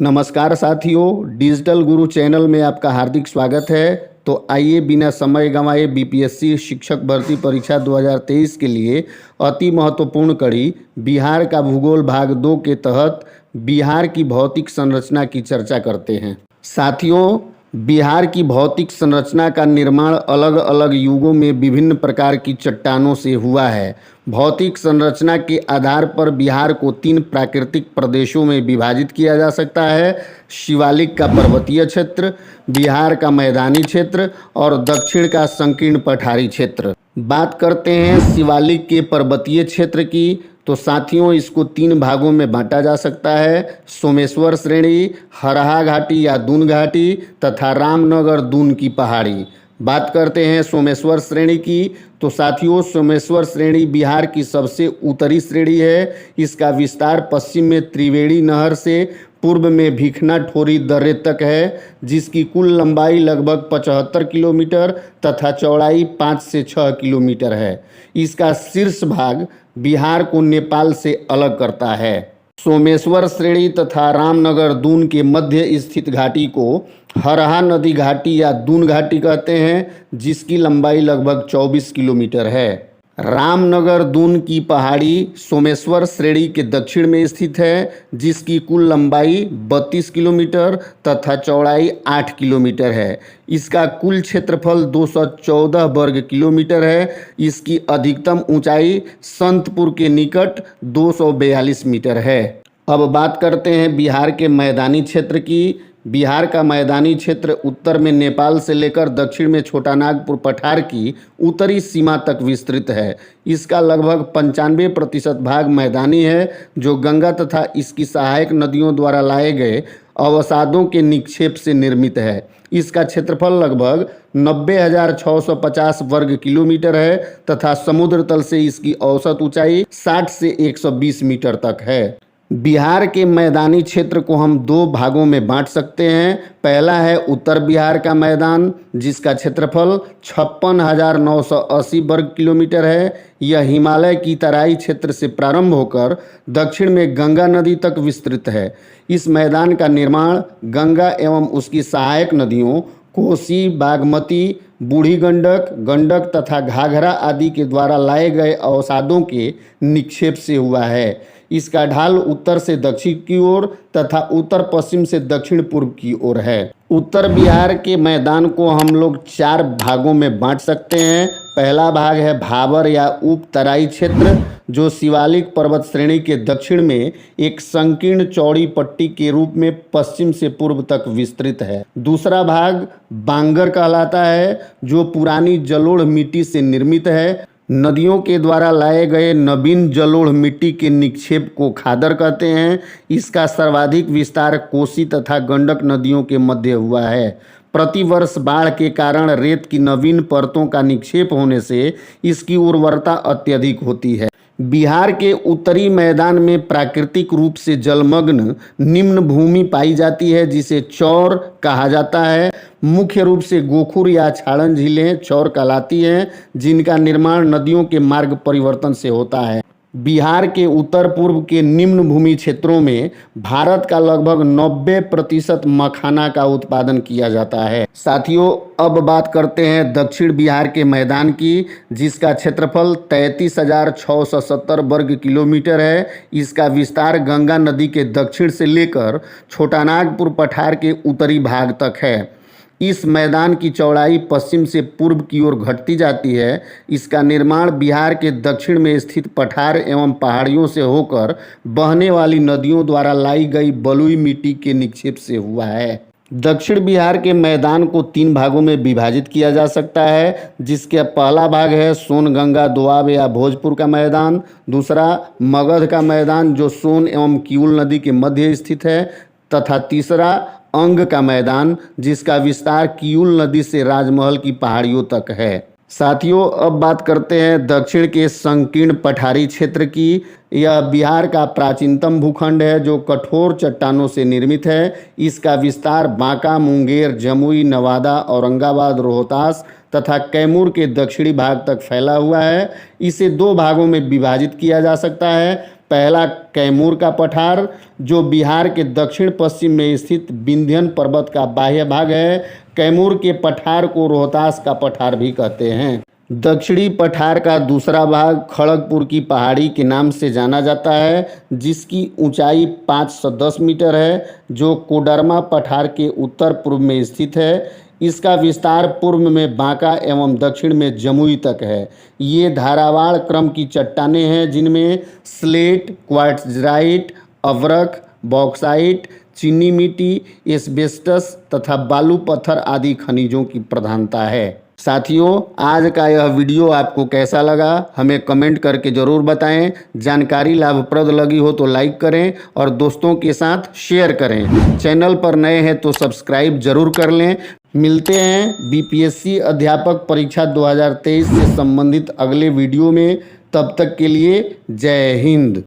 नमस्कार साथियों, डिजिटल गुरु चैनल में आपका हार्दिक स्वागत है। तो आइए बिना समय गंवाए बीपीएससी शिक्षक भर्ती परीक्षा 2023 के लिए अति महत्वपूर्ण कड़ी बिहार का भूगोल भाग 2 के तहत बिहार की भौतिक संरचना की चर्चा करते हैं। साथियों, बिहार की भौतिक संरचना का निर्माण अलग अलग युगों में विभिन्न प्रकार की चट्टानों से हुआ है। भौतिक संरचना के आधार पर बिहार को 3 प्राकृतिक प्रदेशों में विभाजित किया जा सकता है। शिवालिक का पर्वतीय क्षेत्र, बिहार का मैदानी क्षेत्र और दक्षिण का संकीर्ण पठारी क्षेत्र। बात करते हैं शिवालिक के पर्वतीय क्षेत्र की, तो साथियों इसको 3 भागों में बांटा जा सकता है। सोमेश्वर श्रेणी, हरहा घाटी या दून घाटी तथा रामनगर दून की पहाड़ी। बात करते हैं सोमेश्वर श्रेणी की, तो साथियों सोमेश्वर श्रेणी बिहार की सबसे उत्तरी श्रेणी है। इसका विस्तार पश्चिम में त्रिवेणी नहर से पूर्व में भिखना ठोरी दर्रे तक है, जिसकी कुल लंबाई लगभग 75 किलोमीटर तथा चौड़ाई 5 से 6 किलोमीटर है। इसका शीर्ष भाग बिहार को नेपाल से अलग करता है। सोमेश्वर श्रेणी तथा रामनगर दून के मध्य स्थित घाटी को हरहा नदी घाटी या दून घाटी कहते हैं, जिसकी लंबाई लगभग 24 किलोमीटर है। रामनगर दून की पहाड़ी सोमेश्वर श्रेणी के दक्षिण में स्थित है, जिसकी कुल लंबाई 32 किलोमीटर तथा चौड़ाई 8 किलोमीटर है। इसका कुल क्षेत्रफल 214 वर्ग किलोमीटर है। इसकी अधिकतम ऊंचाई संतपुर के निकट 242 मीटर है। अब बात करते हैं बिहार के मैदानी क्षेत्र की। बिहार का मैदानी क्षेत्र उत्तर में नेपाल से लेकर दक्षिण में छोटा नागपुर पठार की उत्तरी सीमा तक विस्तृत है। इसका लगभग 95% भाग मैदानी है, जो गंगा तथा इसकी सहायक नदियों द्वारा लाए गए अवसादों के निक्षेप से निर्मित है। इसका क्षेत्रफल लगभग 90,650 वर्ग किलोमीटर है तथा समुद्र तल से इसकी औसत ऊंचाई 60 से 120 मीटर तक है। बिहार के मैदानी क्षेत्र को हम 2 भागों में बांट सकते हैं। पहला है उत्तर बिहार का मैदान, जिसका क्षेत्रफल 56,980 वर्ग किलोमीटर है। यह हिमालय की तराई क्षेत्र से प्रारंभ होकर दक्षिण में गंगा नदी तक विस्तृत है। इस मैदान का निर्माण गंगा एवं उसकी सहायक नदियों कोसी, बागमती, बूढ़ी गंडक, गंडक तथा घाघरा आदि के द्वारा लाए गए अवसादों के निक्षेप से हुआ है। इसका ढाल उत्तर से दक्षिण की ओर तथा उत्तर पश्चिम से दक्षिण पूर्व की ओर है। उत्तर बिहार के मैदान को हम लोग 4 भागों में बांट सकते हैं। पहला भाग है भाबर या उप तराई क्षेत्र, जो शिवालिक पर्वत श्रेणी के दक्षिण में एक संकीर्ण चौड़ी पट्टी के रूप में पश्चिम से पूर्व तक विस्तृत है। दूसरा भाग बांगर कहलाता है, जो पुरानी जलोढ़ मिट्टी से निर्मित है। नदियों के द्वारा लाए गए नवीन जलोढ़ मिट्टी के निक्षेप को खादर कहते हैं। इसका सर्वाधिक विस्तार कोसी तथा गंडक नदियों के मध्य हुआ है। प्रतिवर्ष बाढ़ के कारण रेत की नवीन परतों का निक्षेप होने से इसकी उर्वरता अत्यधिक होती है। बिहार के उत्तरी मैदान में प्राकृतिक रूप से जलमग्न निम्न भूमि पाई जाती है, जिसे चौर कहा जाता है। मुख्य रूप से गोखुर या छाड़न झीलें चौर कहलाती हैं, जिनका निर्माण नदियों के मार्ग परिवर्तन से होता है। बिहार के उत्तर पूर्व के निम्न भूमि क्षेत्रों में भारत का लगभग 90% मखाना का उत्पादन किया जाता है। साथियों, अब बात करते हैं दक्षिण बिहार के मैदान की, जिसका क्षेत्रफल 33,670 वर्ग किलोमीटर है। इसका विस्तार गंगा नदी के दक्षिण से लेकर छोटा नागपुर पठार के उत्तरी भाग तक है। इस मैदान की चौड़ाई पश्चिम से पूर्व की ओर घटती जाती है। इसका निर्माण बिहार के दक्षिण में स्थित पठार एवं पहाड़ियों से होकर बहने वाली नदियों द्वारा लाई गई बलुई मिट्टी के निक्षेप से हुआ है। दक्षिण बिहार के मैदान को 3 भागों में विभाजित किया जा सकता है, जिसके पहला भाग है सोनगंगा दोआब या भोजपुर का मैदान। दूसरा मगध का मैदान, जो सोन एवं किऊल नदी के मध्य स्थित है। तथा तीसरा अंग का मैदान, जिसका विस्तार किऊल नदी से राजमहल की पहाड़ियों तक है। साथियों, अब बात करते हैं दक्षिण के संकीर्ण पठारी क्षेत्र की। यह बिहार का प्राचीनतम भूखंड है, जो कठोर चट्टानों से निर्मित है। इसका विस्तार बांका, मुंगेर, जमुई, नवादा, औरंगाबाद, रोहतास तथा कैमूर के दक्षिणी भाग तक फैला हुआ है। इसे 2 भागों में विभाजित किया जा सकता है। पहला कैमूर का पठार, जो बिहार के दक्षिण पश्चिम में स्थित विंध्यन पर्वत का बाह्य भाग है। कैमूर के पठार को रोहतास का पठार भी कहते हैं। दक्षिणी पठार का दूसरा भाग खड़गपुर की पहाड़ी के नाम से जाना जाता है, जिसकी ऊंचाई 510 मीटर है, जो कोडरमा पठार के उत्तर पूर्व में स्थित है। इसका विस्तार पूर्व में बांका एवं दक्षिण में जमुई तक है। ये धारावाड़ क्रम की चट्टानें हैं, जिनमें स्लेट, क्वार्ट्जराइट, अवरक, बॉक्साइट, चीनी मिट्टी, एस्बेस्टस तथा बालू पत्थर आदि खनिजों की प्रधानता है। साथियों, आज का यह वीडियो आपको कैसा लगा हमें कमेंट करके ज़रूर बताएं। जानकारी लाभप्रद लगी हो तो लाइक करें और दोस्तों के साथ शेयर करें। चैनल पर नए हैं तो सब्सक्राइब जरूर कर लें। मिलते हैं बीपीएससी अध्यापक परीक्षा 2023 से संबंधित अगले वीडियो में। तब तक के लिए जय हिंद।